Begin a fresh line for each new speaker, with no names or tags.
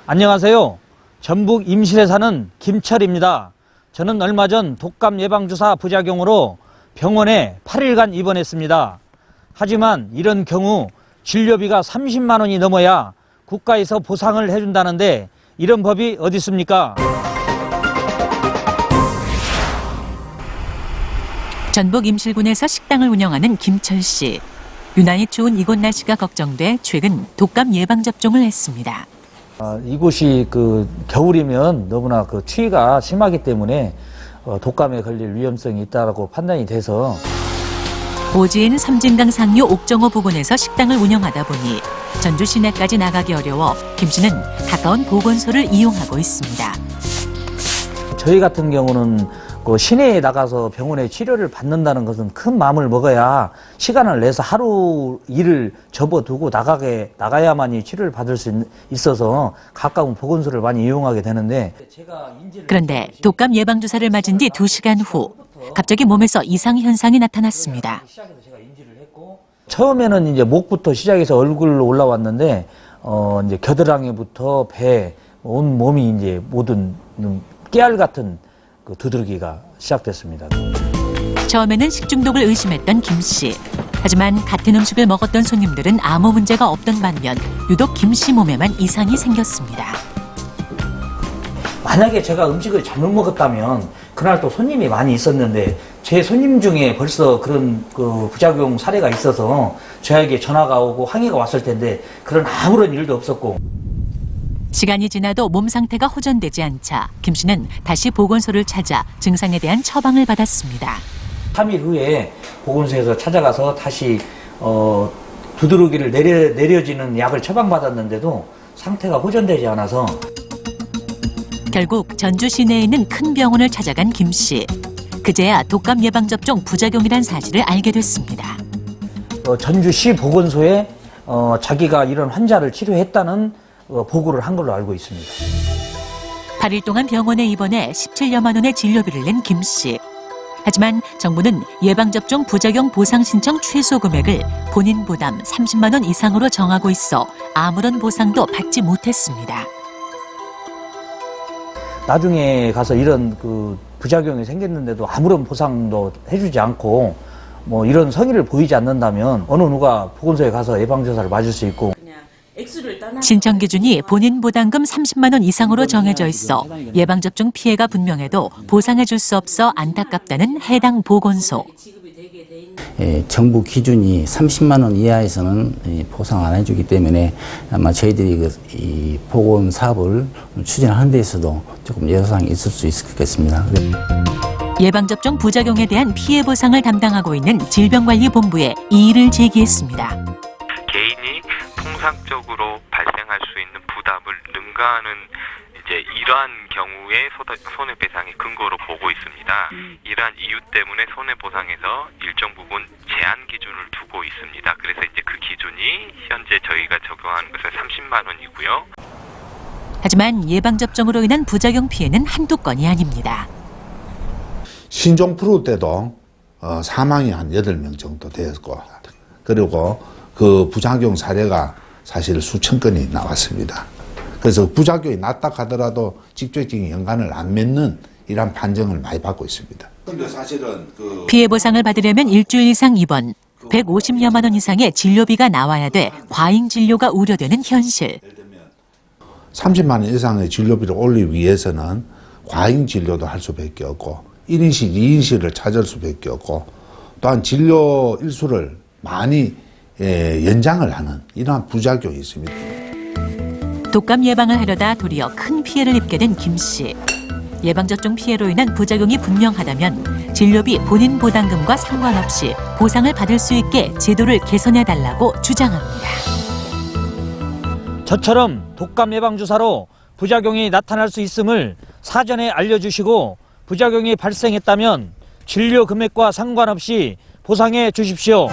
안녕하세요. 전북 임실에 사는 김철입니다. 저는 얼마 전 독감 예방주사 부작용으로 병원에 8일간 입원했습니다. 하지만 이런 경우 진료비가 30만 원이 넘어야 국가에서 보상을 해준다는데 이런 법이 어디 있습니까?
전북 임실군에서 식당을 운영하는 김철 씨. 유난히 추운 이곳 날씨가 걱정돼 최근 독감 예방접종을 했습니다.
이곳이 겨울이면 너무나 추위가 심하기 때문에 독감에 걸릴 위험성이 있다고 판단이 돼서
오지인 섬진강 상류 옥정호 부근에서 식당을 운영하다 보니 전주 시내까지 나가기 어려워 김 씨는 가까운 보건소를 이용하고 있습니다.
저희 같은 경우는 시내에 나가서 병원에 치료를 받는다는 것은 큰 마음을 먹어야 시간을 내서 하루 일을 접어두고 나가야만이 치료를 받을 수 있어서 가까운 보건소를 많이 이용하게 되는데,
그런데 독감 예방주사를 맞은 뒤 2시간 후 갑자기 몸에서 이상 현상이 나타났습니다.
처음에는 이제 목부터 시작해서 얼굴로 올라왔는데 이제 겨드랑이부터 배, 온 몸이 이제 모든 깨알 같은 두드러기가 시작됐습니다.
처음에는 식중독을 의심했던 김 씨. 하지만 같은 음식을 먹었던 손님들은 아무 문제가 없던 반면 유독 김 씨 몸에만 이상이 생겼습니다.
만약에 제가 음식을 잘못 먹었다면 그날 또 손님이 많이 있었는데 제 손님 중에 벌써 그런 부작용 사례가 있어서 저에게 전화가 오고 항의가 왔을 텐데 그런 아무런 일도 없었고.
시간이 지나도 몸 상태가 호전되지 않자 김 씨는 다시 보건소를 찾아 증상에 대한 처방을 받았습니다.
3일 후에 보건소에서 찾아가서 다시 두드러기를 내려지는 약을 처방받았는데도 상태가 호전되지 않아서
결국 전주 시내에 있는 큰 병원을 찾아간 김 씨. 그제야 독감 예방접종 부작용이란 사실을 알게 됐습니다.
전주시 보건소에 자기가 이런 환자를 치료했다는 보고를 한 걸로 알고 있습니다.
8일 동안 병원에 입원해 17여만 원의 진료비를 낸 김 씨. 하지만 정부는 예방접종 부작용 보상 신청 최소 금액을 본인 부담 30만 원 이상으로 정하고 있어 아무런 보상도 받지 못했습니다.
나중에 가서 이런 부작용이 생겼는데도 아무런 보상도 해주지 않고 이런 성의를 보이지 않는다면 어느 누가 보건소에 가서 예방주사를 맞을 수 있고,
신청 기준이 본인 부담금 30만 원 이상으로 정해져 있어 예방접종 피해가 분명해도 보상해 줄 수 없어 안타깝다는 해당 보건소.
정부 기준이 30만 원 이하에서는 보상 안 해주기 때문에 아마 저희들이 이 보건 사업을 추진하는 데 있어도 조금 예산이 있을 수 있을 것 같습니다.
예방접종 부작용에 대한 피해 보상을 담당하고 있는 질병관리본부에 이의를 제기했습니다.
개인이 통상적으로 발생할 수 있는 부담을 능가하는 이러한 경우에 손해배상의 근거로 보고 있습니다. 이러한 이유 때문에 손해보상에서 일정 부분 제한 기준을 두고 있습니다. 그래서 그 기준이 현재 저희가 적용하는 것은 30만 원이고요.
하지만 예방접종으로 인한 부작용 피해는 한두 건이 아닙니다.
신종 플루 때도 사망이 한 8명 정도 되었고, 그리고 그 부작용 사례가 사실 수천 건이 나왔습니다. 그래서 부작용이 낮다 하더라도 직접적인 연관을 안 맺는 이런 판정을 많이 받고 있습니다. 근데 사실은
피해 보상을 받으려면 일주일 이상 입원, 150여만 원 이상의 진료비가 나와야 돼 과잉 진료가 우려되는 현실.
30만 원 이상의 진료비를 올리기 위해서는 과잉 진료도 할 수밖에 없고 1인실, 2인실을 찾을 수밖에 없고 또한 진료 일수를 많이 연장을 하는 이러한 부작용이 있습니다.
독감 예방을 하려다 도리어 큰 피해를 입게 된 김 씨. 예방접종 피해로 인한 부작용이 분명하다면 진료비 본인 부담금과 상관없이 보상을 받을 수 있게 제도를 개선해달라고 주장합니다.
저처럼 독감 예방주사로 부작용이 나타날 수 있음을 사전에 알려주시고 부작용이 발생했다면 진료 금액과 상관없이 보상해 주십시오.